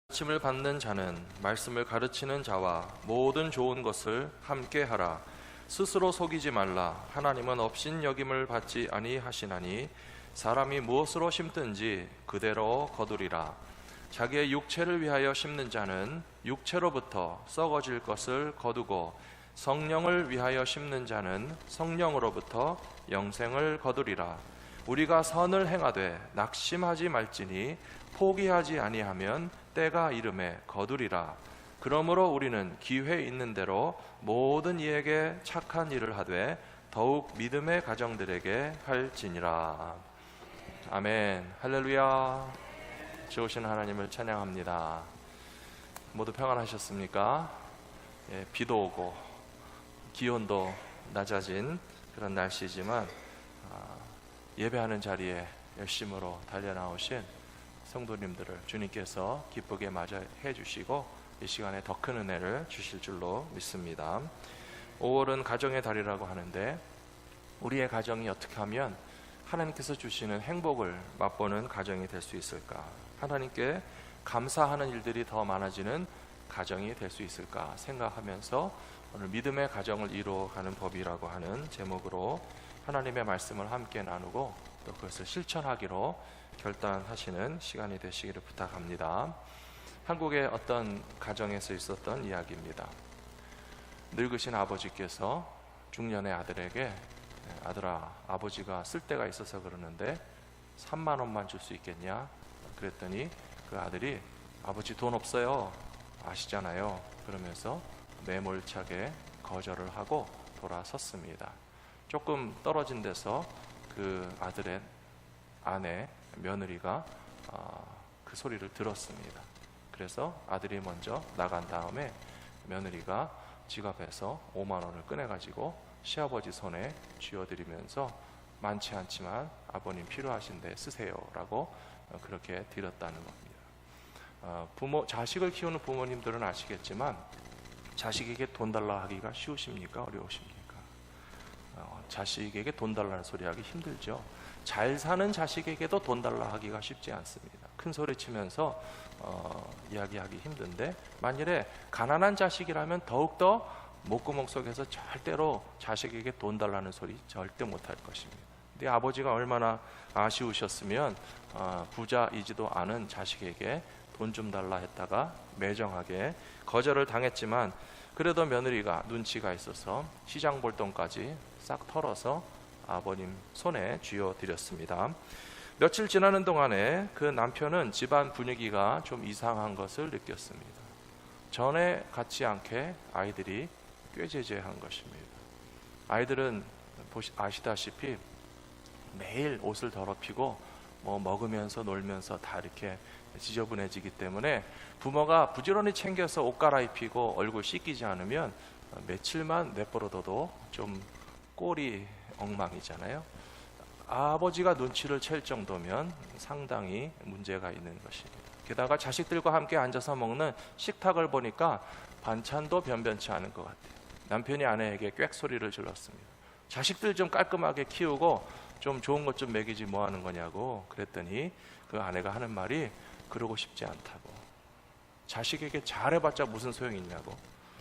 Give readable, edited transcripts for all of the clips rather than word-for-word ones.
가르침을 받는 자는 말씀을 가르치는 자와 모든 좋은 것을 함께 하라. 스스로 속이지 말라. 하나님은 업신여김을 받지 아니하시나니 사람이 무엇으로 심든지 그대로 거두리라. 자기의 육체를 위하여 심는 자는 육체로부터 썩어질 것을 거두고 성령을 위하여 심는 자는 성령으로부터 영생을 거두리라. 우리가 선을 행하되 낙심하지 말지니 포기하지 아니하면 때가 이름에 거두리라. 그러므로 우리는 기회 있는 대로 모든 이에게 착한 일을 하되 더욱 믿음의 가정들에게 할지니라. 아멘. 할렐루야. 좋으신 하나님을 찬양합니다. 모두 평안하셨습니까? 비도 오고 기온도 낮아진 그런 날씨지만 예배하는 자리에 열심으로 달려나오신 성도님들을 주님께서 기쁘게 맞이해 주시고 이 시간에 더 큰 은혜를 주실 줄로 믿습니다. 5월은 가정의 달이라고 하는데 우리의 가정이 어떻게 하면 하나님께서 주시는 행복을 맛보는 가정이 될 수 있을까? 하나님께 감사하는 일들이 더 많아지는 가정이 될 수 있을까 생각하면서 오늘 믿음의 가정을 이루어가는 법이라고 하는 제목으로 하나님의 말씀을 함께 나누고 또 그것을 실천하기로 결단하시는 시간이 되시기를 부탁합니다. 한국의 어떤 가정에서 있었던 이야기입니다. 늙으신 아버지께서 중년의 아들에게 아들아, 아버지가 쓸 데가 있어서 그러는데 3만 원만 줄 수 있겠냐? 그랬더니 그 아들이 아버지 돈 없어요 아시잖아요. 그러면서 매몰차게 거절을 하고 돌아섰습니다. 조금 떨어진 데서 그 아들의 아내 며느리가 그 소리를 들었습니다. 그래서 아들이 먼저 나간 다음에 며느리가 지갑에서 5만 원을 꺼내가지고 시아버지 손에 쥐어드리면서 많지 않지만 아버님 필요하신데 쓰세요 라고 그렇게 드렸다는 겁니다. 자식을 키우는 부모님들은 아시겠지만 자식에게 돈 달라 하기가 쉬우십니까? 어려우십니까? 자식에게 돈 달라는 소리 하기 힘들죠. 잘 사는 자식에게도 돈 달라 하기가 쉽지 않습니다. 큰 소리 치면서 이야기하기 힘든데 만일에 가난한 자식이라면 더욱더 목구멍 속에서 절대로 자식에게 돈 달라는 소리 절대 못할 것입니다. 근데 아버지가 얼마나 아쉬우셨으면 부자이지도 않은 자식에게 돈 좀 달라 했다가 매정하게 거절을 당했지만 그래도 며느리가 눈치가 있어서 시장 볼 돈까지 싹 털어서 아버님 손에 쥐어드렸습니다. 며칠 지나는 동안에 그 남편은 집안 분위기가 좀 이상한 것을 느꼈습니다. 전에 같지 않게 아이들이 꾀죄죄한 것입니다. 아이들은 아시다시피 매일 옷을 더럽히고 먹으면서 놀면서 다 이렇게 지저분해지기 때문에 부모가 부지런히 챙겨서 옷 갈아입히고 얼굴 씻기지 않으면 며칠만 내버려둬도 좀 꼴이 엉망이잖아요. 아버지가 눈치를 챌 정도면 상당히 문제가 있는 것입니다. 게다가 자식들과 함께 앉아서 먹는 식탁을 보니까 반찬도 변변치 않은 것 같아요. 남편이 아내에게 꽥소리를 질렀습니다. 자식들 좀 깔끔하게 키우고 좀 좋은 것 좀 먹이지 뭐 하는 거냐고. 그랬더니 그 아내가 하는 말이 그러고 싶지 않다고. 자식에게 잘해봤자 무슨 소용이 있냐고.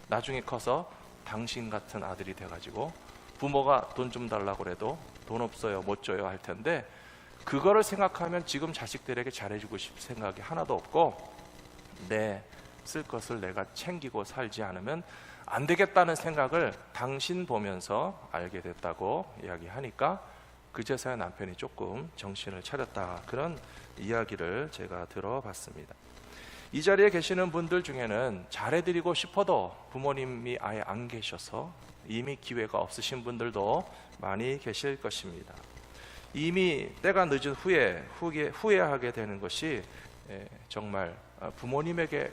나중에 커서 당신 같은 아들이 돼가지고 부모가 돈 좀 달라고 그래도 돈 없어요 못 줘요 할 텐데 그거를 생각하면 지금 자식들에게 잘해주고 싶은 생각이 하나도 없고 내 쓸 것을 내가 챙기고 살지 않으면 안 되겠다는 생각을 당신 보면서 알게 됐다고 이야기하니까 그제서야 남편이 조금 정신을 차렸다, 그런 이야기를 제가 들어봤습니다. 이 자리에 계시는 분들 중에는 잘해드리고 싶어도 부모님이 아예 안 계셔서 이미 기회가 없으신 분들도 많이 계실 것입니다. 이미 때가 늦은 후에 후회하게 되는 것이 정말 부모님에게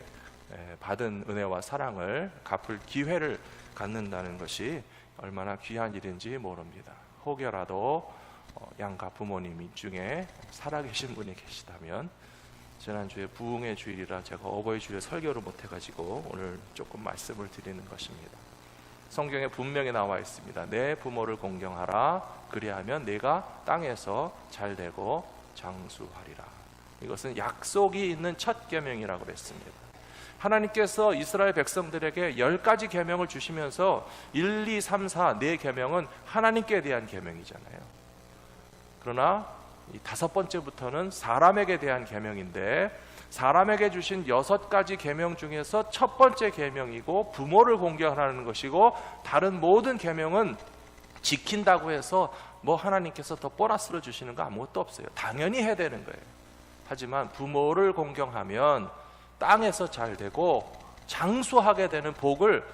받은 은혜와 사랑을 갚을 기회를 갖는다는 것이 얼마나 귀한 일인지 모릅니다. 혹여라도 양가 부모님 중에 살아계신 분이 계시다면, 지난주에 부흥의 주일이라 제가 어버이 주일에 설교를 못해가지고 오늘 조금 말씀을 드리는 것입니다. 성경에 분명히 나와 있습니다. 내 부모를 공경하라. 그리하면 내가 땅에서 잘되고 장수하리라. 이것은 약속이 있는 첫 계명이라고 그랬습니다. 하나님께서 이스라엘 백성들에게 10가지 계명을 주시면서 1, 2, 3, 4, 4계명은 하나님께 대한 계명이잖아요. 그러나 이 5번째부터는 사람에게 대한 계명인데, 사람에게 주신 6가지 계명 중에서 첫 번째 계명이고 부모를 공경하는 것이고, 다른 모든 계명은 지킨다고 해서 뭐 하나님께서 더 보너스를 주시는 거 아무것도 없어요. 당연히 해야 되는 거예요. 하지만 부모를 공경하면 땅에서 잘 되고 장수하게 되는 복을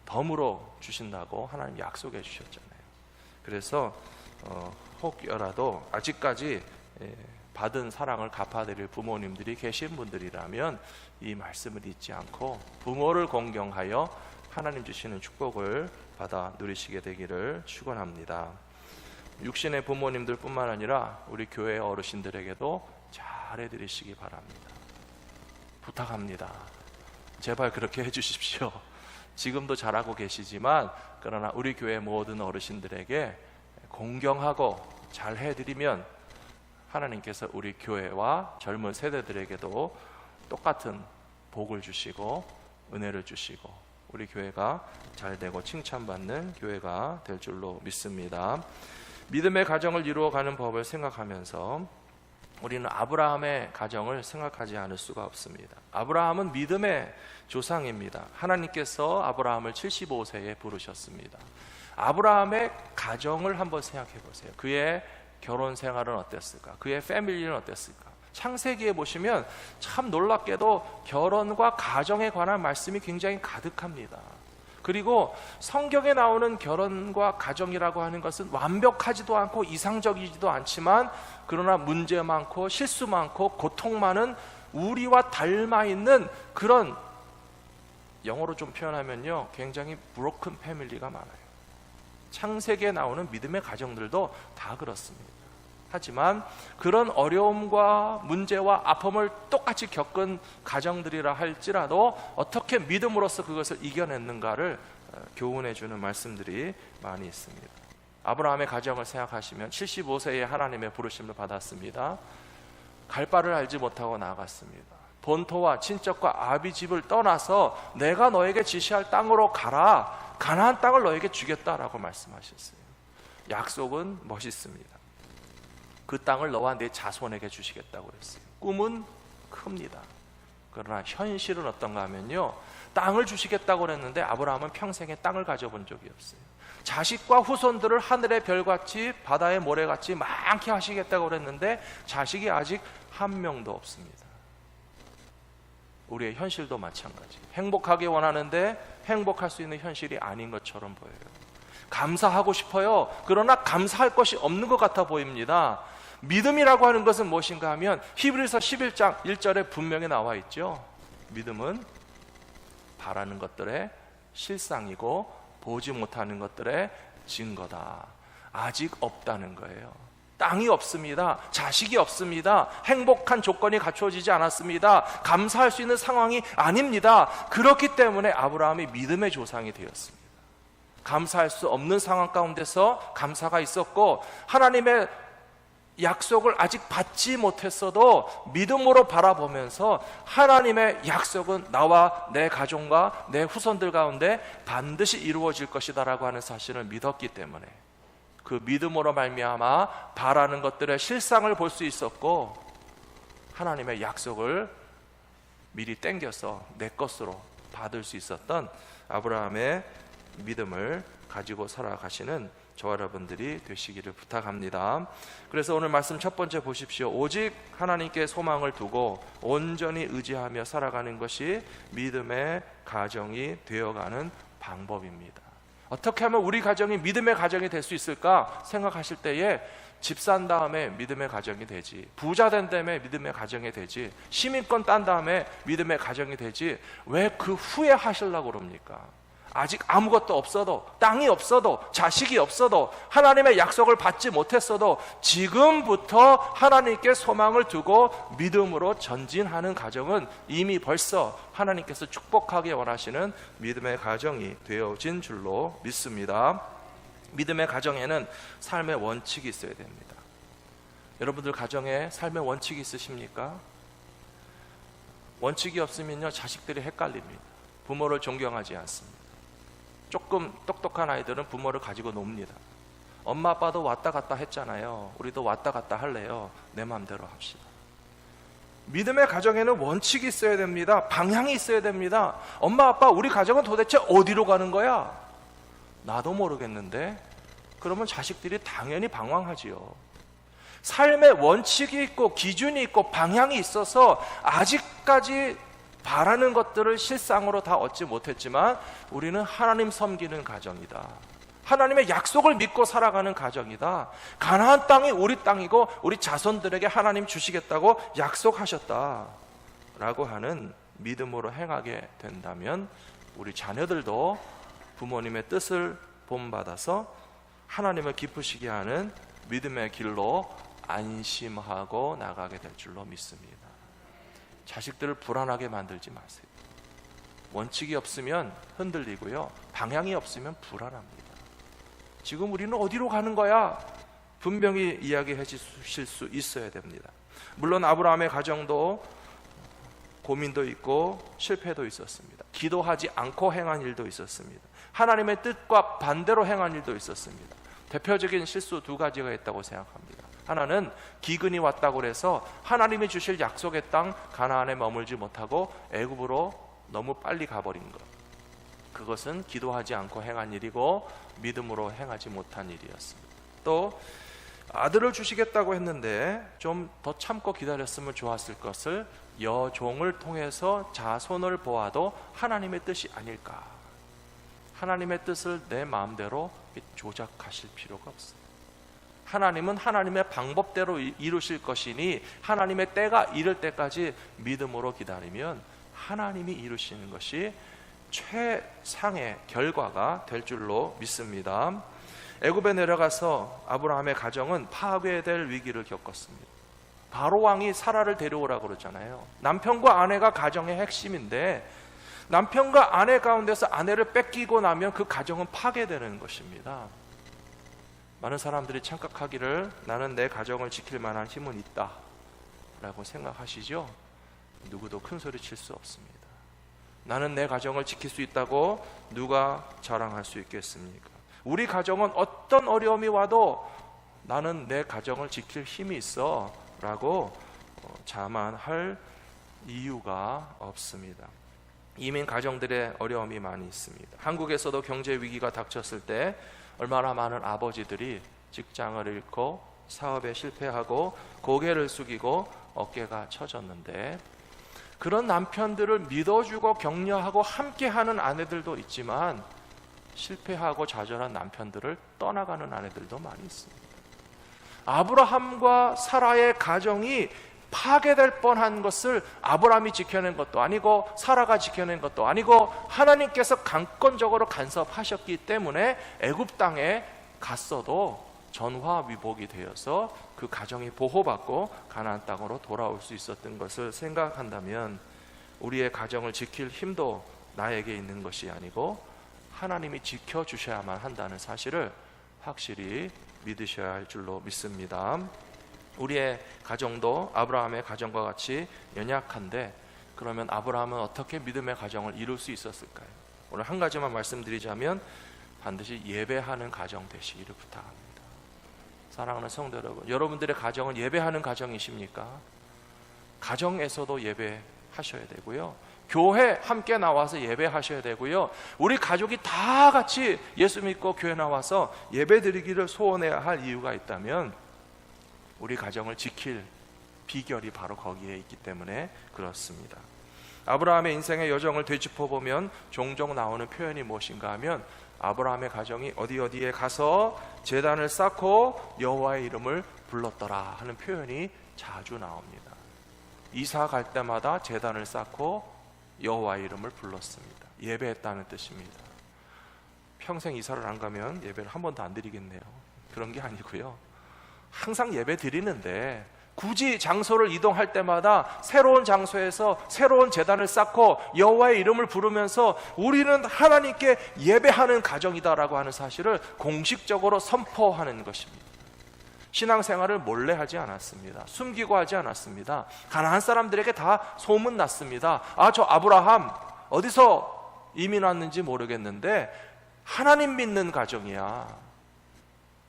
덤으로 주신다고 하나님 약속해 주셨잖아요. 그래서 혹여라도 아직까지 받은 사랑을 갚아드릴 부모님들이 계신 분들이라면 이 말씀을 잊지 않고 부모를 공경하여 하나님 주시는 축복을 받아 누리시게 되기를 축원합니다. 육신의 부모님들 뿐만 아니라 우리 교회 어르신들에게도 잘해드리시기 바랍니다. 부탁합니다. 제발 그렇게 해주십시오. 지금도 잘하고 계시지만 그러나 우리 교회 모든 어르신들에게 공경하고 잘 해드리면 하나님께서 우리 교회와 젊은 세대들에게도 똑같은 복을 주시고 은혜를 주시고 우리 교회가 잘되고 칭찬받는 교회가 될 줄로 믿습니다. 믿음의 가정을 이루어가는 법을 생각하면서 우리는 아브라함의 가정을 생각하지 않을 수가 없습니다. 아브라함은 믿음의 조상입니다. 하나님께서 아브라함을 75세에 부르셨습니다. 아브라함의 가정을 한번 생각해 보세요. 그의 결혼 생활은 어땠을까? 그의 패밀리는 어땠을까? 창세기에 보시면 참 놀랍게도 결혼과 가정에 관한 말씀이 굉장히 가득합니다. 그리고 성경에 나오는 결혼과 가정이라고 하는 것은 완벽하지도 않고 이상적이지도 않지만 그러나 문제 많고 실수 많고 고통 많은 우리와 닮아 있는 그런, 영어로 좀 표현하면요, 굉장히 브로큰 패밀리가 많아요. 창세기에 나오는 믿음의 가정들도 다 그렇습니다. 하지만 그런 어려움과 문제와 아픔을 똑같이 겪은 가정들이라 할지라도 어떻게 믿음으로써 그것을 이겨냈는가를 교훈해 주는 말씀들이 많이 있습니다. 아브라함의 가정을 생각하시면 75세에 하나님의 부르심을 받았습니다. 갈 바를 알지 못하고 나아갔습니다. 본토와 친척과 아비 집을 떠나서 내가 너에게 지시할 땅으로 가라, 가나안 땅을 너에게 주겠다라고 말씀하셨어요. 약속은 멋있습니다. 그 땅을 너와 내 자손에게 주시겠다고 했어요. 꿈은 큽니다. 그러나 현실은 어떤가 하면요, 땅을 주시겠다고 했는데 아브라함은 평생에 땅을 가져본 적이 없어요. 자식과 후손들을 하늘의 별같이 바다의 모래같이 많게 하시겠다고 했는데 자식이 아직 한 명도 없습니다. 우리의 현실도 마찬가지. 행복하게 원하는데 행복할 수 있는 현실이 아닌 것처럼 보여요. 감사하고 싶어요. 그러나 감사할 것이 없는 것 같아 보입니다. 믿음이라고 하는 것은 무엇인가 하면 히브리서 11장 1절에 분명히 나와 있죠. 믿음은 바라는 것들의 실상이고 보지 못하는 것들의 증거다. 아직 없다는 거예요. 땅이 없습니다. 자식이 없습니다. 행복한 조건이 갖추어지지 않았습니다. 감사할 수 있는 상황이 아닙니다. 그렇기 때문에 아브라함이 믿음의 조상이 되었습니다. 감사할 수 없는 상황 가운데서 감사가 있었고, 하나님의 약속을 아직 받지 못했어도 믿음으로 바라보면서 하나님의 약속은 나와 내 가족과 내 후손들 가운데 반드시 이루어질 것이다 라고 하는 사실을 믿었기 때문에 그 믿음으로 말미암아 바라는 것들의 실상을 볼 수 있었고, 하나님의 약속을 미리 땡겨서 내 것으로 받을 수 있었던 아브라함의 믿음을 가지고 살아가시는 저와 여러분들이 되시기를 부탁합니다. 그래서 오늘 말씀 첫 번째 보십시오. 오직 하나님께 소망을 두고 온전히 의지하며 살아가는 것이 믿음의 가정이 되어가는 방법입니다. 어떻게 하면 우리 가정이 믿음의 가정이 될 수 있을까 생각하실 때에, 집 산 다음에 믿음의 가정이 되지, 부자 된 다음에 믿음의 가정이 되지, 시민권 딴 다음에 믿음의 가정이 되지, 왜 그 후에 하시려고 그럽니까? 아직 아무것도 없어도, 땅이 없어도, 자식이 없어도, 하나님의 약속을 받지 못했어도 지금부터 하나님께 소망을 두고 믿음으로 전진하는 가정은 이미 벌써 하나님께서 축복하기 원하시는 믿음의 가정이 되어진 줄로 믿습니다. 믿음의 가정에는 삶의 원칙이 있어야 됩니다. 여러분들 가정에 삶의 원칙이 있으십니까? 원칙이 없으면요, 자식들이 헷갈립니다. 부모를 존경하지 않습니다. 조금 똑똑한 아이들은 부모를 가지고 놉니다. 엄마 아빠도 왔다 갔다 했잖아요. 우리도 왔다 갔다 할래요. 내 마음대로 합시다. 믿음의 가정에는 원칙이 있어야 됩니다. 방향이 있어야 됩니다. 엄마 아빠, 우리 가정은 도대체 어디로 가는 거야? 나도 모르겠는데. 그러면 자식들이 당연히 방황하지요. 삶의 원칙이 있고 기준이 있고 방향이 있어서 아직까지 바라는 것들을 실상으로 다 얻지 못했지만 우리는 하나님 섬기는 가정이다. 하나님의 약속을 믿고 살아가는 가정이다. 가나안 땅이 우리 땅이고 우리 자손들에게 하나님 주시겠다고 약속하셨다 라고 하는 믿음으로 행하게 된다면 우리 자녀들도 부모님의 뜻을 본받아서 하나님을 기쁘시게 하는 믿음의 길로 안심하고 나가게 될 줄로 믿습니다. 자식들을 불안하게 만들지 마세요. 원칙이 없으면 흔들리고요, 방향이 없으면 불안합니다. 지금 우리는 어디로 가는 거야? 분명히 이야기해 주실 수 있어야 됩니다. 물론 아브라함의 가정도 고민도 있고 실패도 있었습니다. 기도하지 않고 행한 일도 있었습니다. 하나님의 뜻과 반대로 행한 일도 있었습니다. 대표적인 실수 두 가지가 있다고 생각합니다. 하나는 기근이 왔다고 해서 하나님이 주실 약속의 땅 가나안에 머물지 못하고 애굽으로 너무 빨리 가버린 것. 그것은 기도하지 않고 행한 일이고 믿음으로 행하지 못한 일이었습니다. 또 아들을 주시겠다고 했는데 좀 더 참고 기다렸으면 좋았을 것을 여종을 통해서 자손을 보아도 하나님의 뜻이 아닐까. 하나님의 뜻을 내 마음대로 조작하실 필요가 없어요. 하나님은 하나님의 방법대로 이루실 것이니 하나님의 때가 이를 때까지 믿음으로 기다리면 하나님이 이루시는 것이 최상의 결과가 될 줄로 믿습니다. 애굽에 내려가서 아브라함의 가정은 파괴될 위기를 겪었습니다. 바로 왕이 사라를 데려오라고 그러잖아요. 남편과 아내가 가정의 핵심인데 남편과 아내 가운데서 아내를 뺏기고 나면 그 가정은 파괴되는 것입니다. 많은 사람들이 착각하기를 나는 내 가정을 지킬 만한 힘은 있다 라고 생각하시죠? 누구도 큰 소리 칠 수 없습니다. 나는 내 가정을 지킬 수 있다고 누가 자랑할 수 있겠습니까? 우리 가정은 어떤 어려움이 와도 나는 내 가정을 지킬 힘이 있어 라고 자만할 이유가 없습니다. 이민 가정들의 어려움이 많이 있습니다. 한국에서도 경제 위기가 닥쳤을 때 얼마나 많은 아버지들이 직장을 잃고 사업에 실패하고 고개를 숙이고 어깨가 처졌는데 그런 남편들을 믿어주고 격려하고 함께하는 아내들도 있지만 실패하고 좌절한 남편들을 떠나가는 아내들도 많이 있습니다. 아브라함과 사라의 가정이 파괴될 뻔한 것을 아브라함이 지켜낸 것도 아니고 사라가 지켜낸 것도 아니고 하나님께서 강권적으로 간섭하셨기 때문에 애굽 땅에 갔어도 전화위복이 되어서 그 가정이 보호받고 가나안 땅으로 돌아올 수 있었던 것을 생각한다면 우리의 가정을 지킬 힘도 나에게 있는 것이 아니고 하나님이 지켜주셔야만 한다는 사실을 확실히 믿으셔야 할 줄로 믿습니다. 우리의 가정도 아브라함의 가정과 같이 연약한데 그러면 아브라함은 어떻게 믿음의 가정을 이룰 수 있었을까요? 오늘 한 가지만 말씀드리자면 반드시 예배하는 가정 되시기를 부탁합니다. 사랑하는 성도 여러분, 여러분들의 가정은 예배하는 가정이십니까? 가정에서도 예배하셔야 되고요, 교회 함께 나와서 예배하셔야 되고요, 우리 가족이 다 같이 예수 믿고 교회 나와서 예배드리기를 소원해야 할 이유가 있다면 우리 가정을 지킬 비결이 바로 거기에 있기 때문에 그렇습니다. 아브라함의 인생의 여정을 되짚어보면 종종 나오는 표현이 무엇인가 하면 아브라함의 가정이 어디에 가서 제단을 쌓고 여호와의 이름을 불렀더라 하는 표현이 자주 나옵니다. 이사 갈 때마다 제단을 쌓고 여호와의 이름을 불렀습니다. 예배했다는 뜻입니다. 평생 이사를 안 가면 예배를 한 번도 안 드리겠네요. 그런 게 아니고요, 항상 예배 드리는데 굳이 장소를 이동할 때마다 새로운 장소에서 새로운 제단을 쌓고 여호와의 이름을 부르면서 우리는 하나님께 예배하는 가정이다라고 하는 사실을 공식적으로 선포하는 것입니다. 신앙생활을 몰래 하지 않았습니다. 숨기고 하지 않았습니다. 가나안 사람들에게 다 소문났습니다. 저 아브라함 어디서 이민 왔는지 모르겠는데 하나님 믿는 가정이야.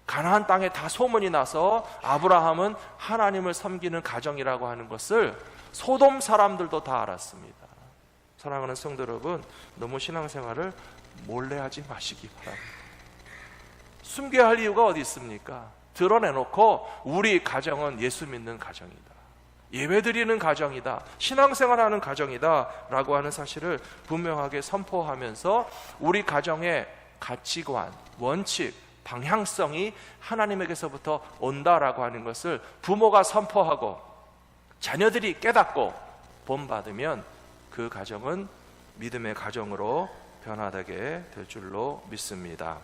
가나안 땅에 다 소문이 나서 아브라함은 하나님을 섬기는 가정이라고 하는 것을 소돔 사람들도 다 알았습니다. 사랑하는 성도 여러분, 너무 신앙생활을 몰래 하지 마시기 바랍니다. 숨겨야 할 이유가 어디 있습니까? 드러내놓고 우리 가정은 예수 믿는 가정이다, 예배드리는 가정이다, 신앙생활하는 가정이다 라고 하는 사실을 분명하게 선포하면서 우리 가정의 가치관, 원칙, 방향성이 하나님에게서부터 온다라고 하는 것을 부모가 선포하고 자녀들이 깨닫고 본받으면 그 가정은 믿음의 가정으로 변화되게 될 줄로 믿습니다.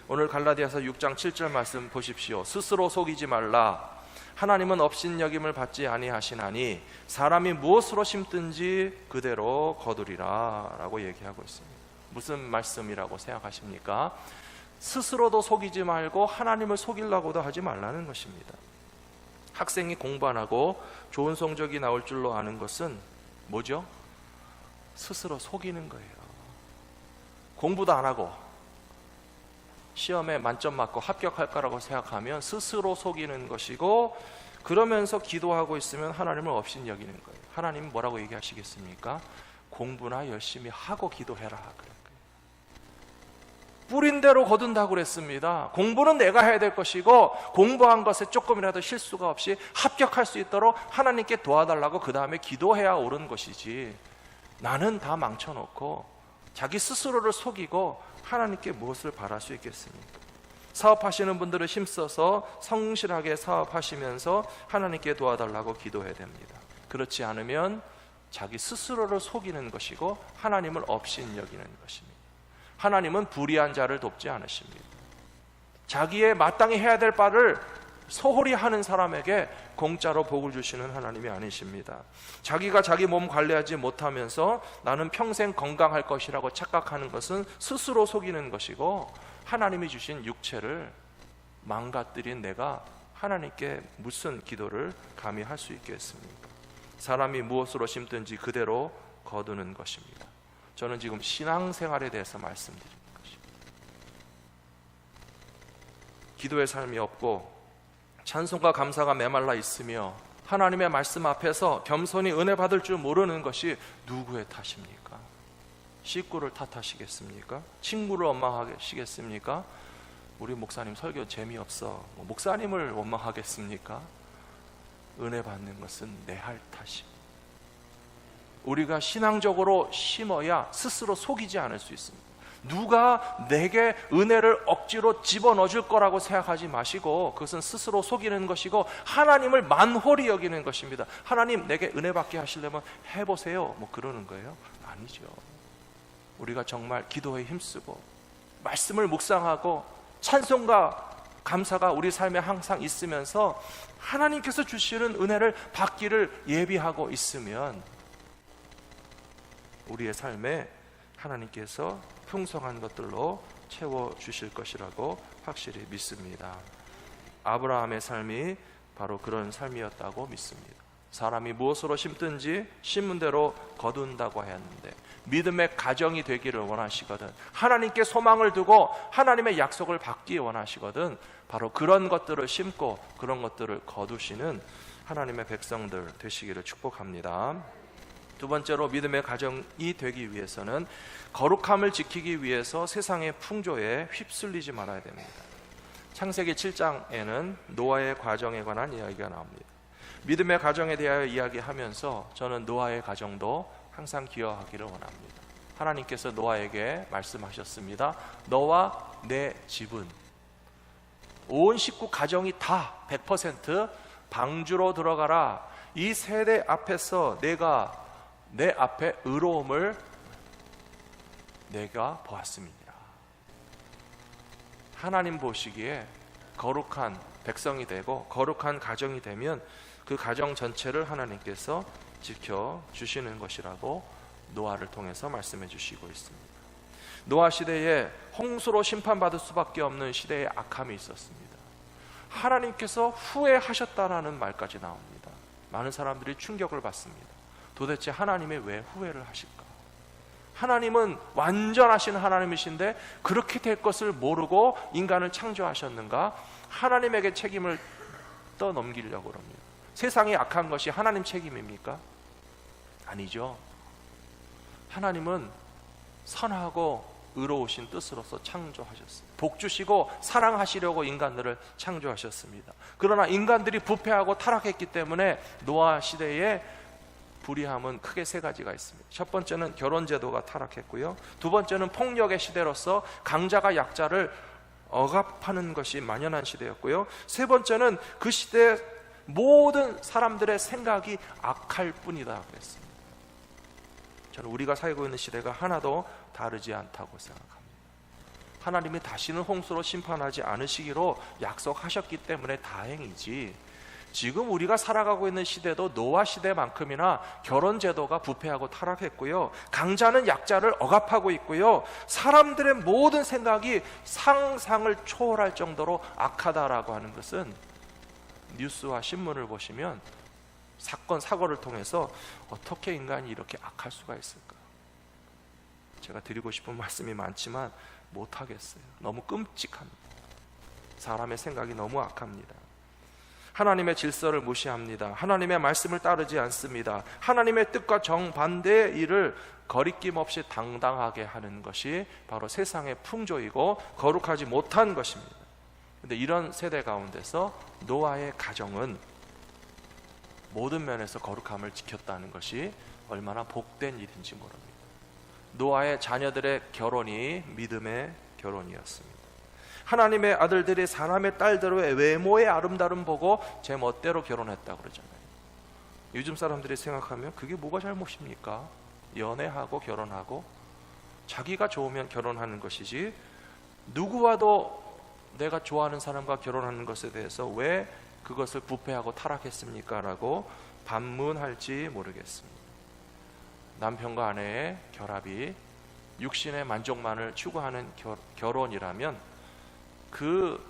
오늘 갈라디아서 6장 7절 말씀 보십시오. 스스로 속이지 말라. 하나님은 업신여김을 받지 아니하시나니 사람이 무엇으로 심든지 그대로 거두리라 라고 얘기하고 있습니다. 무슨 말씀이라고 생각하십니까? 스스로도 속이지 말고 하나님을 속이려고도 하지 말라는 것입니다. 학생이 공부 안 하고 좋은 성적이 나올 줄로 아는 것은 뭐죠? 스스로 속이는 거예요. 공부도 안 하고 시험에 만점 맞고 합격할 거라고 생각하면 스스로 속이는 것이고, 그러면서 기도하고 있으면 하나님을 업신여기는 거예요. 하나님 뭐라고 얘기하시겠습니까? 공부나 열심히 하고 기도해라 그런 거예요. 뿌린 대로 거둔다고 그랬습니다. 공부는 내가 해야 될 것이고 공부한 것에 조금이라도 실수가 없이 합격할 수 있도록 하나님께 도와달라고 그 다음에 기도해야 옳은 것이지, 나는 다 망쳐놓고 자기 스스로를 속이고 하나님께 무엇을 바랄 수 있겠습니까? 사업하시는 분들은 힘써서 성실하게 사업하시면서 하나님께 도와달라고 기도해야 됩니다. 그렇지 않으면 자기 스스로를 속이는 것이고 하나님을 업신여기는 것입니다. 하나님은 불의한 자를 돕지 않으십니다. 자기의 마땅히 해야 될 바를 소홀히 하는 사람에게 공짜로 복을 주시는 하나님이 아니십니다. 자기가 자기 몸 관리하지 못하면서 나는 평생 건강할 것이라고 착각하는 것은 스스로 속이는 것이고, 하나님이 주신 육체를 망가뜨린 내가 하나님께 무슨 기도를 감히 할 수 있겠습니까? 사람이 무엇으로 심든지 그대로 거두는 것입니다. 저는 지금 신앙생활에 대해서 말씀드리는 것입니다. 기도의 삶이 없고 찬송과 감사가 메말라 있으며 하나님의 말씀 앞에서 겸손히 은혜 받을 줄 모르는 것이 누구의 탓입니까? 식구를 탓하시겠습니까? 친구를 원망하시겠습니까? 우리 목사님 설교 재미없어, 목사님을 원망하겠습니까? 은혜 받는 것은 내 할 탓입니다. 우리가 신앙적으로 심어야 스스로 속이지 않을 수 있습니다. 누가 내게 은혜를 억지로 집어넣어 줄 거라고 생각하지 마시고, 그것은 스스로 속이는 것이고 하나님을 만홀히 여기는 것입니다. 하나님 내게 은혜 받게 하시려면 해보세요, 그러는 거예요? 아니죠. 우리가 정말 기도에 힘쓰고 말씀을 묵상하고 찬송과 감사가 우리 삶에 항상 있으면서 하나님께서 주시는 은혜를 받기를 예비하고 있으면 우리의 삶에 하나님께서 풍성한 것들로 채워주실 것이라고 확실히 믿습니다. 아브라함의 삶이 바로 그런 삶이었다고 믿습니다. 사람이 무엇으로 심든지 심은 대로 거둔다고 하였는데, 믿음의 가정이 되기를 원하시거든, 하나님께 소망을 두고 하나님의 약속을 받기 원하시거든, 바로 그런 것들을 심고 그런 것들을 거두시는 하나님의 백성들 되시기를 축복합니다. 두 번째로, 믿음의 가정이 되기 위해서는 거룩함을 지키기 위해서 세상의 풍조에 휩쓸리지 말아야 됩니다. 창세기 7장에는 노아의 과정에 관한 이야기가 나옵니다. 믿음의 가정에 대하여 이야기하면서 저는 노아의 가정도 항상 기여하기를 원합니다. 하나님께서 노아에게 말씀하셨습니다. 너와 내 집은, 온 식구 가정이 다 100% 방주로 들어가라. 이 세대 앞에서 내가 내 앞에 의로움을 내가 보았습니다. 하나님 보시기에 거룩한 백성이 되고 거룩한 가정이 되면 그 가정 전체를 하나님께서 지켜주시는 것이라고 노아를 통해서 말씀해 주시고 있습니다. 노아 시대에 홍수로 심판받을 수밖에 없는 시대에 악함이 있었습니다. 하나님께서 후회하셨다라는 말까지 나옵니다. 많은 사람들이 충격을 받습니다. 도대체 하나님이 왜 후회를 하실까? 하나님은 완전하신 하나님이신데 그렇게 될 것을 모르고 인간을 창조하셨는가? 하나님에게 책임을 떠넘기려고 합니다. 세상이 악한 것이 하나님 책임입니까? 아니죠. 하나님은 선하고 의로우신 뜻으로서 창조하셨습니다. 복 주시고 사랑하시려고 인간들을 창조하셨습니다. 그러나 인간들이 부패하고 타락했기 때문에 노아 시대에 불의함은 크게 세 가지가 있습니다. 첫 번째는 결혼제도가 타락했고요, 두 번째는 폭력의 시대로서 강자가 약자를 억압하는 것이 만연한 시대였고요, 세 번째는 그 시대의 모든 사람들의 생각이 악할 뿐이다 그랬습니다. 저는 우리가 살고 있는 시대가 하나도 다르지 않다고 생각합니다. 하나님이 다시는 홍수로 심판하지 않으시기로 약속하셨기 때문에 다행이지, 지금 우리가 살아가고 있는 시대도 노아 시대만큼이나 결혼제도가 부패하고 타락했고요, 강자는 약자를 억압하고 있고요, 사람들의 모든 생각이 상상을 초월할 정도로 악하다라고 하는 것은 뉴스와 신문을 보시면 사건 사고를 통해서 어떻게 인간이 이렇게 악할 수가 있을까? 제가 드리고 싶은 말씀이 많지만 못하겠어요. 너무 끔찍합니다. 사람의 생각이 너무 악합니다. 하나님의 질서를 무시합니다. 하나님의 말씀을 따르지 않습니다. 하나님의 뜻과 정반대의 일을 거리낌 없이 당당하게 하는 것이 바로 세상의 풍조이고 거룩하지 못한 것입니다. 그런데 이런 세대 가운데서 노아의 가정은 모든 면에서 거룩함을 지켰다는 것이 얼마나 복된 일인지 모릅니다. 노아의 자녀들의 결혼이 믿음의 결혼이었습니다. 하나님의 아들들이 사람의 딸들의 외모의 아름다움 보고 제 멋대로 결혼했다고 그러잖아요. 요즘 사람들이 생각하면 그게 뭐가 잘못입니까? 연애하고 결혼하고 자기가 좋으면 결혼하는 것이지, 누구와도 내가 좋아하는 사람과 결혼하는 것에 대해서 왜 그것을 부패하고 타락했습니까? 라고 반문할지 모르겠습니다. 남편과 아내의 결합이 육신의 만족만을 추구하는 결혼이라면 그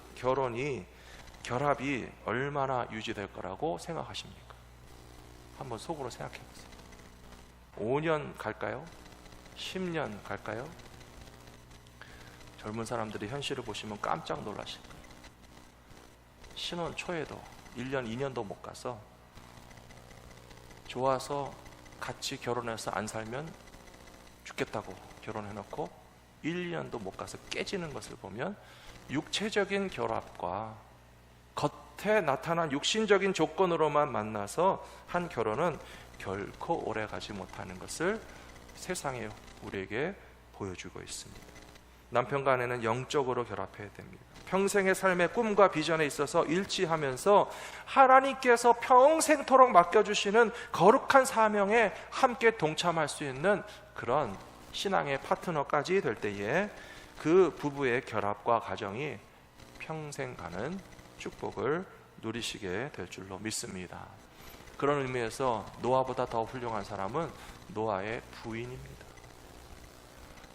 결합이 얼마나 유지될 거라고 생각하십니까? 한번 속으로 생각해 보세요. 5년 갈까요? 10년 갈까요? 젊은 사람들이 현실을 보시면 깜짝 놀라실 거예요. 신혼 초에도 1년, 2년도 못 가서 좋아서 같이 결혼해서 안 살면 죽겠다고 결혼해놓고 1, 2년도 못 가서 깨지는 것을 보면 육체적인 결합과 겉에 나타난 육신적인 조건으로만 만나서 한 결혼은 결코 오래가지 못하는 것을 세상에 우리에게 보여주고 있습니다. 남편과 아내는 영적으로 결합해야 됩니다. 평생의 삶의 꿈과 비전에 있어서 일치하면서 하나님께서 평생토록 맡겨주시는 거룩한 사명에 함께 동참할 수 있는 그런 신앙의 파트너까지 될 때에 그 부부의 결합과 가정이 평생 가는 축복을 누리시게 될 줄로 믿습니다. 그런 의미에서 노아보다 더 훌륭한 사람은 노아의 부인입니다.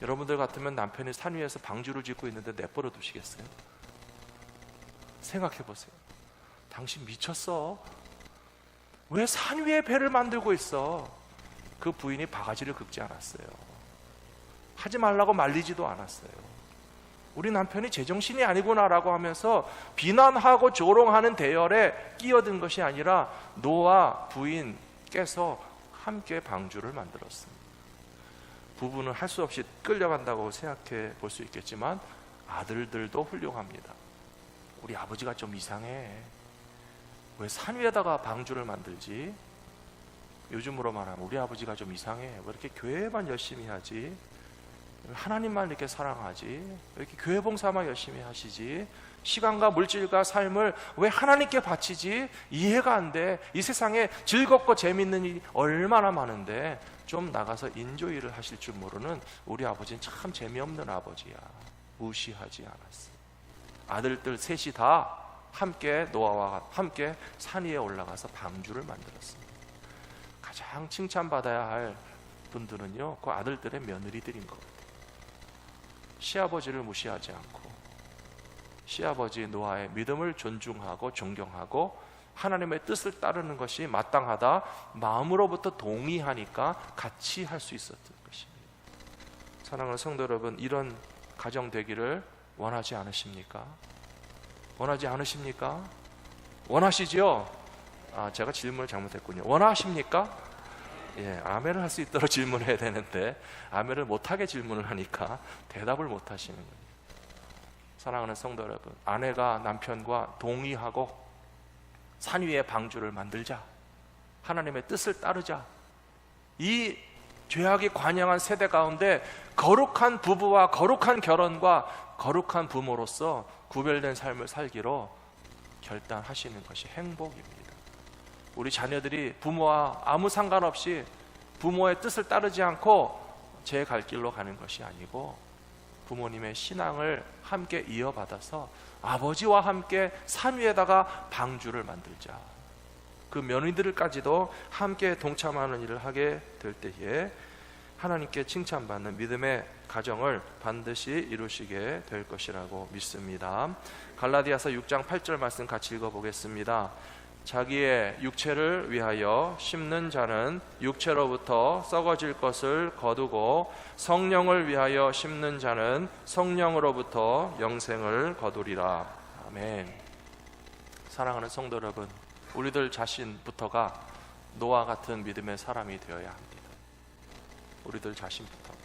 여러분들 같으면 남편이 산 위에서 방주를 짓고 있는데 내버려 두시겠어요? 생각해 보세요. 당신 미쳤어? 왜 산 위에 배를 만들고 있어? 그 부인이 바가지를 긁지 않았어요. 하지 말라고 말리지도 않았어요. 우리 남편이 제정신이 아니구나라고 하면서 비난하고 조롱하는 대열에 끼어든 것이 아니라 노아 부인께서 함께 방주를 만들었습니다. 부부는 할 수 없이 끌려간다고 생각해 볼 수 있겠지만 아들들도 훌륭합니다. 우리 아버지가 좀 이상해. 왜 산 위에다가 방주를 만들지? 요즘으로 말하면 우리 아버지가 좀 이상해. 왜 이렇게 교회만 열심히 하지? 하나님만 이렇게 사랑하지? 왜 이렇게 교회 봉사만 열심히 하시지? 시간과 물질과 삶을 왜 하나님께 바치지? 이해가 안 돼. 이 세상에 즐겁고 재밌는 일이 얼마나 많은데 좀 나가서 인조일을 하실 줄 모르는 우리 아버지는 참 재미없는 아버지야. 무시하지 않았어. 아들들 셋이 다 함께 노아와 함께 산 위에 올라가서 방주를 만들었습니다. 가장 칭찬받아야 할 분들은요, 그 아들들의 며느리들인 것 같아요. 시아버지를 무시하지 않고 시아버지 노아의 믿음을 존중하고 존경하고 하나님의 뜻을 따르는 것이 마땅하다 마음으로부터 동의하니까 같이 할 수 있었던 것입니다. 사랑하는 성도 여러분, 이런 가정 되기를 원하지 않으십니까? 원하지 않으십니까? 원하시죠? 제가 질문을 잘못했군요. 원하십니까? 예, 아멘을 할 수 있도록 질문해야 되는데 아멘을 못하게 질문을 하니까 대답을 못 하시는 거예요. 사랑하는 성도 여러분, 아내가 남편과 동의하고 산 위에 방주를 만들자, 하나님의 뜻을 따르자, 이 죄악이 관영한 세대 가운데 거룩한 부부와 거룩한 결혼과 거룩한 부모로서 구별된 삶을 살기로 결단하시는 것이 행복입니다. 우리 자녀들이 부모와 아무 상관없이 부모의 뜻을 따르지 않고 제 갈 길로 가는 것이 아니고 부모님의 신앙을 함께 이어받아서 아버지와 함께 산 위에다가 방주를 만들자, 그 며느리들까지도 함께 동참하는 일을 하게 될 때에 하나님께 칭찬받는 믿음의 가정을 반드시 이루시게 될 것이라고 믿습니다. 갈라디아서 6장 8절 말씀 같이 읽어보겠습니다. 자기의 육체를 위하여 심는 자는 육체로부터 썩어질 것을 거두고 성령을 위하여 심는 자는 성령으로부터 영생을 거두리라. 아멘. 사랑하는 성도 여러분, 우리들 자신부터가 노아 같은 믿음의 사람이 되어야 합니다. 우리들 자신부터가.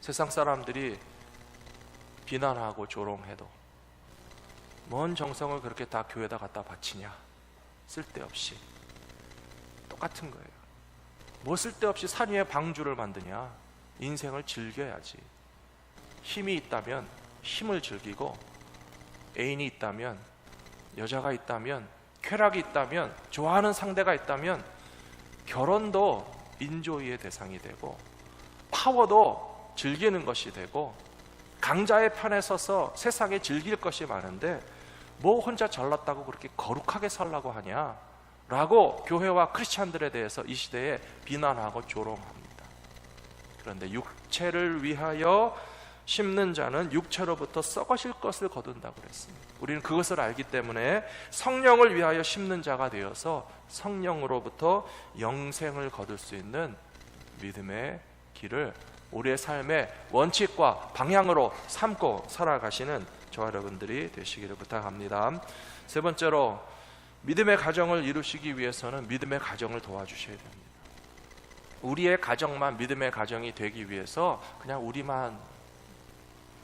세상 사람들이 비난하고 조롱해도 뭔 정성을 그렇게 다 교회에다 갖다 바치냐? 쓸데없이. 똑같은 거예요. 뭐 쓸데없이 산 위에 방주를 만드냐? 인생을 즐겨야지. 힘이 있다면 힘을 즐기고, 애인이 있다면, 여자가 있다면, 쾌락이 있다면, 좋아하는 상대가 있다면 결혼도 인조이의 대상이 되고 파워도 즐기는 것이 되고 강자의 편에 서서 세상에 즐길 것이 많은데 뭐 혼자 잘났다고 그렇게 거룩하게 살라고 하냐 라고 교회와 크리스찬들에 대해서 이 시대에 비난하고 조롱합니다. 그런데 육체를 위하여 심는 자는 육체로부터 썩어질 것을 거둔다고 그랬습니다. 우리는 그것을 알기 때문에 성령을 위하여 심는 자가 되어서 성령으로부터 영생을 거둘 수 있는 믿음의 길을 우리의 삶의 원칙과 방향으로 삼고 살아가시는 저와 여러분들이 되시기를 부탁합니다. 세 번째로, 믿음의 가정을 이루시기 위해서는 믿음의 가정을 도와주셔야 됩니다. 우리의 가정만 믿음의 가정이 되기 위해서 그냥 우리만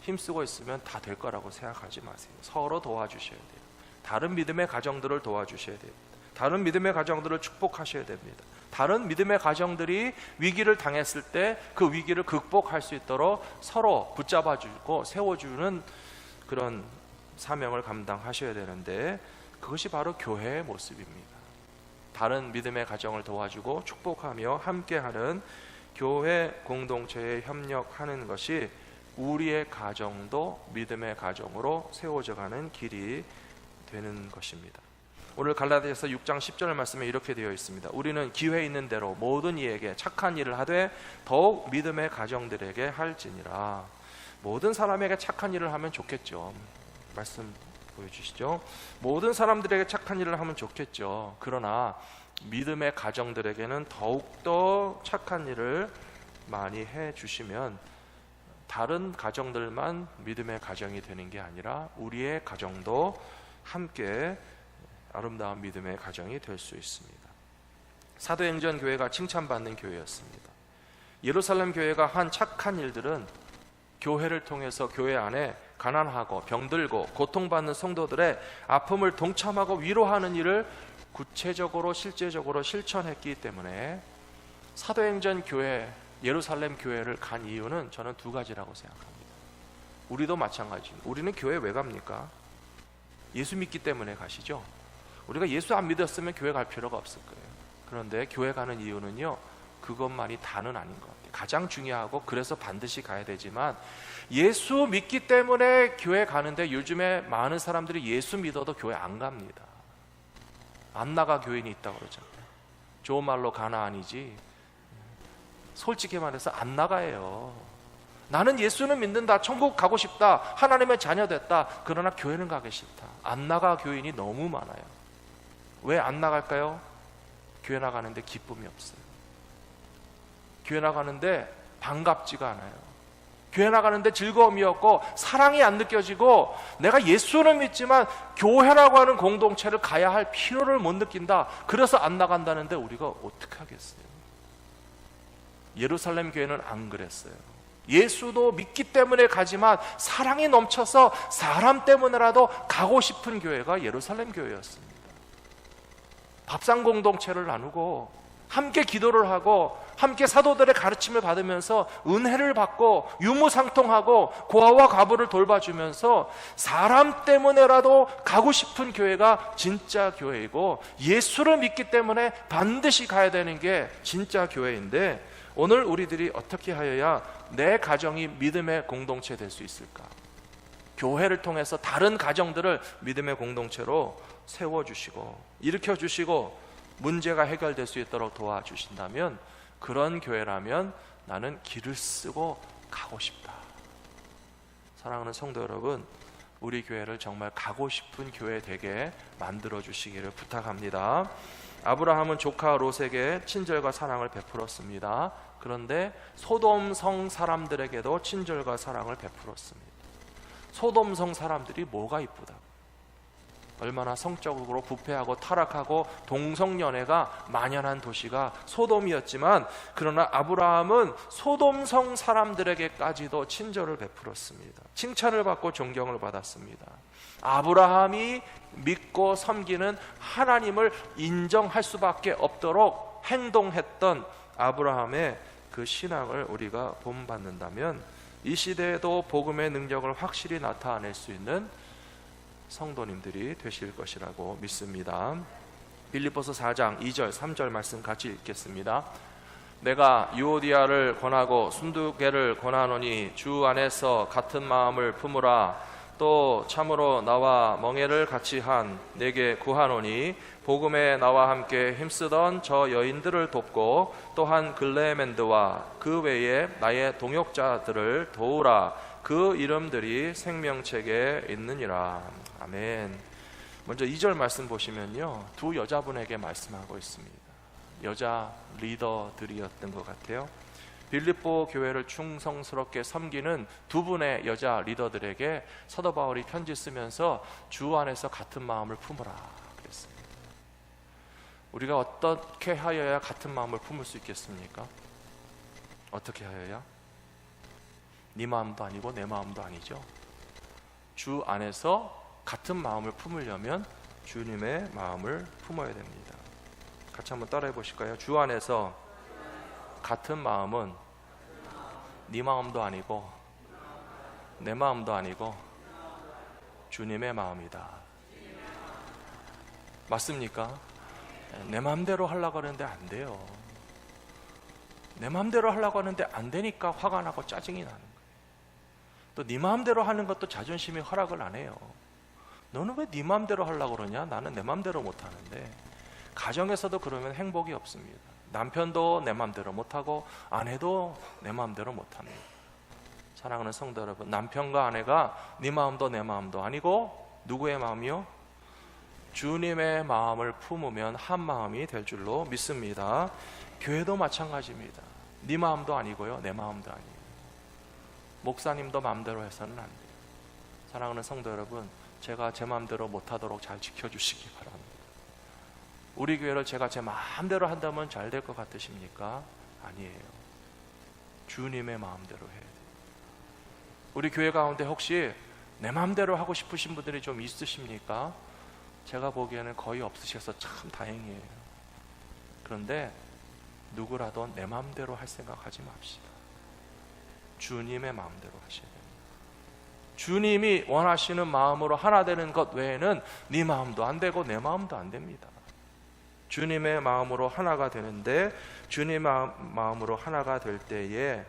힘쓰고 있으면 다 될 거라고 생각하지 마세요. 서로 도와주셔야 돼요. 다른 믿음의 가정들을 도와주셔야 돼요. 다른 믿음의 가정들을 축복하셔야 됩니다. 다른 믿음의 가정들이 위기를 당했을 때 그 위기를 극복할 수 있도록 서로 붙잡아주고 세워주는 그런 사명을 감당하셔야 되는데, 그것이 바로 교회의 모습입니다. 다른 믿음의 가정을 도와주고 축복하며 함께하는 교회 공동체에 협력하는 것이 우리의 가정도 믿음의 가정으로 세워져 가는 길이 되는 것입니다. 오늘 갈라디아서 6장 10절 말씀에 이렇게 되어 있습니다. 우리는 기회 있는 대로 모든 이에게 착한 일을 하되 더욱 믿음의 가정들에게 할지니라. 모든 사람에게 착한 일을 하면 좋겠죠. 말씀 보여주시죠. 모든 사람들에게 착한 일을 하면 좋겠죠. 그러나 믿음의 가정들에게는 더욱더 착한 일을 많이 해주시면 다른 가정들만 믿음의 가정이 되는 게 아니라 우리의 가정도 함께 아름다운 믿음의 가정이 될 수 있습니다. 사도행전 교회가 칭찬받는 교회였습니다. 예루살렘 교회가 한 착한 일들은 교회를 통해서 교회 안에 가난하고 병들고 고통받는 성도들의 아픔을 동참하고 위로하는 일을 구체적으로 실제적으로 실천했기 때문에 사도행전 교회, 예루살렘 교회를 간 이유는 저는 두 가지라고 생각합니다. 우리도 마찬가지입니다. 우리는 교회 왜 갑니까? 예수 믿기 때문에 가시죠. 우리가 예수 안 믿었으면 교회 갈 필요가 없을 거예요. 그런데 교회 가는 이유는요, 그것만이 다는 아닌 것 같아요. 가장 중요하고 그래서 반드시 가야 되지만, 예수 믿기 때문에 교회 가는데 요즘에 많은 사람들이 예수 믿어도 교회 안 갑니다. 안 나가 교인이 있다고 그러잖아요. 좋은 말로 가나안이지 솔직히 말해서 안 나가요. 나는 예수는 믿는다, 천국 가고 싶다, 하나님의 자녀 됐다. 그러나 교회는 가기 싫다. 안 나가 교인이 너무 많아요. 왜 안 나갈까요? 교회 나가는데 기쁨이 없어요. 교회 나가는데 반갑지가 않아요. 교회 나가는데 즐거움이 없고 사랑이 안 느껴지고, 내가 예수는 믿지만 교회라고 하는 공동체를 가야 할 필요를 못 느낀다. 그래서 안 나간다는데 우리가 어떻게 하겠어요? 예루살렘 교회는 안 그랬어요. 예수도 믿기 때문에 가지만 사랑이 넘쳐서 사람 때문에라도 가고 싶은 교회가 예루살렘 교회였습니다. 밥상 공동체를 나누고 함께 기도를 하고 함께 사도들의 가르침을 받으면서 은혜를 받고 유무상통하고 고아와 과부를 돌봐주면서 사람 때문에라도 가고 싶은 교회가 진짜 교회이고, 예수를 믿기 때문에 반드시 가야 되는 게 진짜 교회인데, 오늘 우리들이 어떻게 하여야 내 가정이 믿음의 공동체 될 수 있을까? 교회를 통해서 다른 가정들을 믿음의 공동체로 세워주시고 일으켜주시고 문제가 해결될 수 있도록 도와주신다면, 그런 교회라면 나는 길을 쓰고 가고 싶다. 사랑하는 성도 여러분, 우리 교회를 정말 가고 싶은 교회 되게 만들어 주시기를 부탁합니다. 아브라함은 조카 롯에게 친절과 사랑을 베풀었습니다. 그런데 소돔성 사람들에게도 친절과 사랑을 베풀었습니다. 소돔성 사람들이 뭐가 이쁘다, 얼마나 성적으로 부패하고 타락하고 동성연애가 만연한 도시가 소돔이었지만, 그러나 아브라함은 소돔성 사람들에게까지도 친절을 베풀었습니다. 칭찬을 받고 존경을 받았습니다. 아브라함이 믿고 섬기는 하나님을 인정할 수밖에 없도록 행동했던 아브라함의 그 신앙을 우리가 본받는다면, 이 시대에도 복음의 능력을 확실히 나타낼 수 있는 성도님들이 되실 것이라고 믿습니다. 빌립보서 4장 2절 3절 말씀 같이 읽겠습니다. 내가 유오디아를 권하고 순두개를 권하노니 주 안에서 같은 마음을 품으라. 또 참으로 나와 멍에를 같이 한 내게 구하노니 복음에 나와 함께 힘쓰던 저 여인들을 돕고 또한 글레멘드와 그 외에 나의 동역자들을 도우라. 그 이름들이 생명책에 있느니라. 아멘. 먼저 2절 말씀 보시면요, 두 여자분에게 말씀하고 있습니다. 여자 리더들이었던 것 같아요. 빌립보 교회를 충성스럽게 섬기는 두 분의 여자 리더들에게 사도 바울이 편지 쓰면서 주 안에서 같은 마음을 품으라 그랬습니다. 우리가 어떻게 하여야 같은 마음을 품을 수 있겠습니까? 어떻게 하여야? 네 마음도 아니고 내 마음도 아니죠. 주 안에서 같은 마음을 품으려면 주님의 마음을 품어야 됩니다. 같이 한번 따라해 보실까요? 주 안에서 같은 마음은 네 마음도 아니고 내 마음도 아니고 주님의 마음이다. 맞습니까? 내 마음대로 하려고 하는데 안 돼요. 내 마음대로 하려고 하는데 안 되니까 화가 나고 짜증이 나는 거예요. 또 네 마음대로 하는 것도 자존심이 허락을 안 해요. 너는 왜 네 마음대로 하려고 그러냐? 나는 내 마음대로 못 하는데. 가정에서도 그러면 행복이 없습니다. 남편도 내 마음대로 못하고 아내도 내 마음대로 못합니다. 사랑하는 성도 여러분, 남편과 아내가 네 마음도 내 마음도 아니고 누구의 마음이요? 주님의 마음을 품으면 한 마음이 될 줄로 믿습니다. 교회도 마찬가지입니다. 네 마음도 아니고요, 내 마음도 아니에요. 목사님도 마음대로 해서는 안 돼요. 사랑하는 성도 여러분, 제가 제 마음대로 못하도록 잘 지켜주시기 바랍니다. 우리 교회를 제가 제 마음대로 한다면 잘 될 것 같으십니까? 아니에요. 주님의 마음대로 해야 돼요. 우리 교회 가운데 혹시 내 마음대로 하고 싶으신 분들이 좀 있으십니까? 제가 보기에는 거의 없으셔서 참 다행이에요. 그런데 누구라도 내 마음대로 할 생각하지 맙시다. 주님의 마음대로 하셔야 됩니다. 주님이 원하시는 마음으로 하나 되는 것 외에는 네 마음도 안 되고 내 마음도 안 됩니다. 주님의 마음으로 하나가 되는데, 주님의 마음으로 하나가 될 때에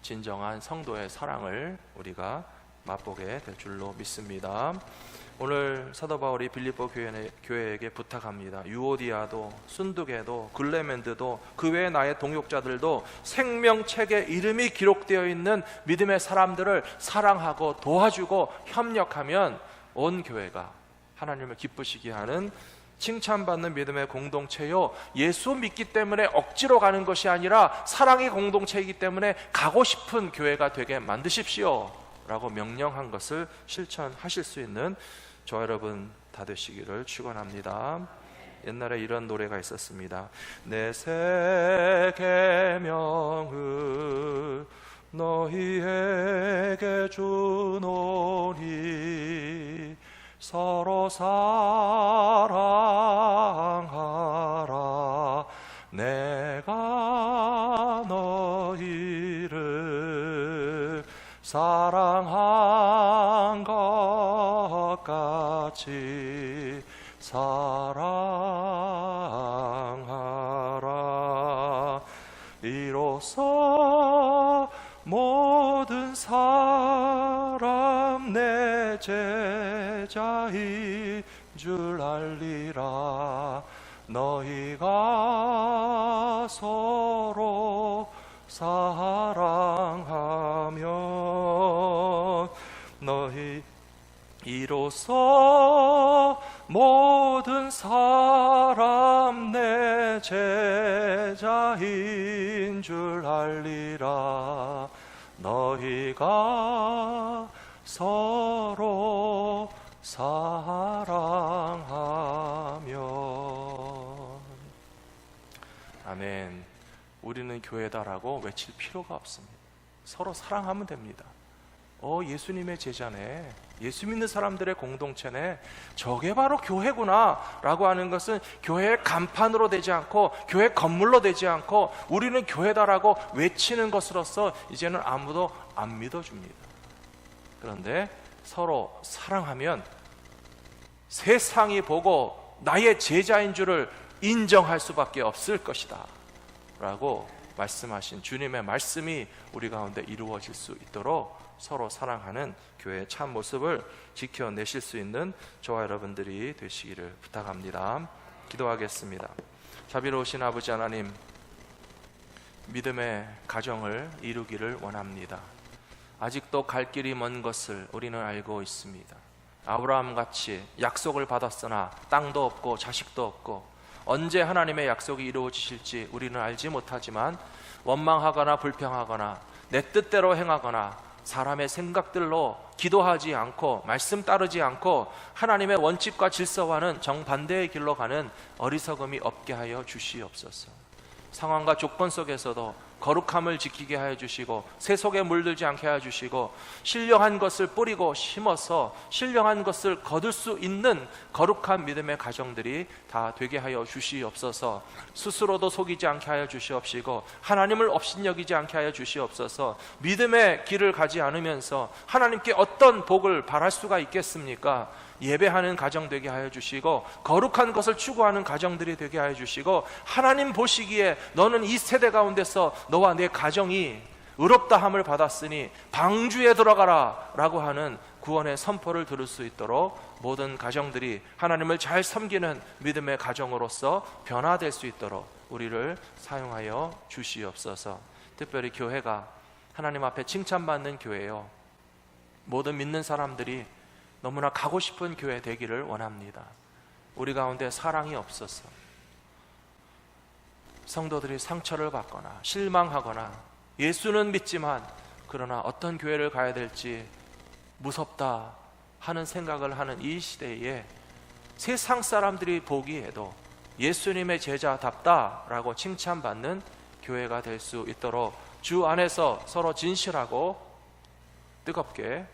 진정한 성도의 사랑을 우리가 맛보게 될 줄로 믿습니다. 오늘 사도 바울이 빌립보 교회에게 부탁합니다. 유오디아도, 순두계도, 글레멘드도, 그 외에 나의 동역자들도 생명책에 이름이 기록되어 있는 믿음의 사람들을 사랑하고 도와주고 협력하면 온 교회가 하나님을 기쁘시게 하는 칭찬받는 믿음의 공동체요, 예수 믿기 때문에 억지로 가는 것이 아니라 사랑의 공동체이기 때문에 가고 싶은 교회가 되게 만드십시오 라고 명령한 것을 실천하실 수 있는 저와 여러분 다 되시기를 축원합니다. 옛날에 이런 노래가 있었습니다. 내 새 계명을 너희에게 주노니 서로 사랑하라. 내가 너희를 사랑한 것 같이 사랑하라. 이로써 모든 사람 내 제자인 줄 알리라. 너희가 서로 사랑하면 너희 이로써 모든 사람 내 제자인 줄 알리라. 너희가 서로 사랑하면. 아멘. 우리는 교회다라고 외칠 필요가 없습니다. 서로 사랑하면 됩니다. 예수님의 제자네, 예수 믿는 사람들의 공동체네, 저게 바로 교회구나 라고 하는 것은 교회의 간판으로 되지 않고 교회 건물로 되지 않고 우리는 교회다라고 외치는 것으로서 이제는 아무도 안 믿어줍니다. 그런데 서로 사랑하면 세상이 보고 나의 제자인 줄을 인정할 수밖에 없을 것이다 라고 말씀하신 주님의 말씀이 우리 가운데 이루어질 수 있도록 서로 사랑하는 교회의 참 모습을 지켜내실 수 있는 저와 여러분들이 되시기를 부탁합니다. 기도하겠습니다. 자비로우신 아버지 하나님, 믿음의 가정을 이루기를 원합니다. 아직도 갈 길이 먼 것을 우리는 알고 있습니다. 아브라함같이 약속을 받았으나 땅도 없고 자식도 없고 언제 하나님의 약속이 이루어지실지 우리는 알지 못하지만 원망하거나 불평하거나 내 뜻대로 행하거나 사람의 생각들로 기도하지 않고 말씀 따르지 않고 하나님의 원칙과 질서와는 정반대의 길로 가는 어리석음이 없게 하여 주시옵소서. 상황과 조건 속에서도 거룩함을 지키게 하여 주시고 새 속에 물들지 않게 하여 주시고 신령한 것을 뿌리고 심어서 신령한 것을 거둘 수 있는 거룩한 믿음의 가정들이 다 되게 하여 주시옵소서. 스스로도 속이지 않게 하여 주시옵시고 하나님을 업신여기지 않게 하여 주시옵소서. 믿음의 길을 가지 않으면서 하나님께 어떤 복을 바랄 수가 있겠습니까? 예배하는 가정 되게 하여 주시고 거룩한 것을 추구하는 가정들이 되게 하여 주시고 하나님 보시기에 너는 이 세대 가운데서 너와 내 가정이 의롭다함을 받았으니 방주에 들어가라 라고 하는 구원의 선포를 들을 수 있도록 모든 가정들이 하나님을 잘 섬기는 믿음의 가정으로서 변화될 수 있도록 우리를 사용하여 주시옵소서. 특별히 교회가 하나님 앞에 칭찬받는 교회요, 모든 믿는 사람들이 너무나 가고 싶은 교회 되기를 원합니다. 우리 가운데 사랑이 없어서 성도들이 상처를 받거나 실망하거나 예수는 믿지만 그러나 어떤 교회를 가야 될지 무섭다 하는 생각을 하는 이 시대에 세상 사람들이 보기에도 예수님의 제자답다라고 칭찬받는 교회가 될 수 있도록 주 안에서 서로 진실하고 뜨겁게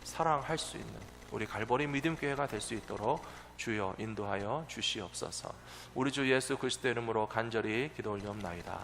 사랑할 수 있는 우리 갈보리 믿음교회가 될 수 있도록 주여 인도하여 주시옵소서. 우리 주 예수 그리스도 이름으로 간절히 기도 올리옵나이다.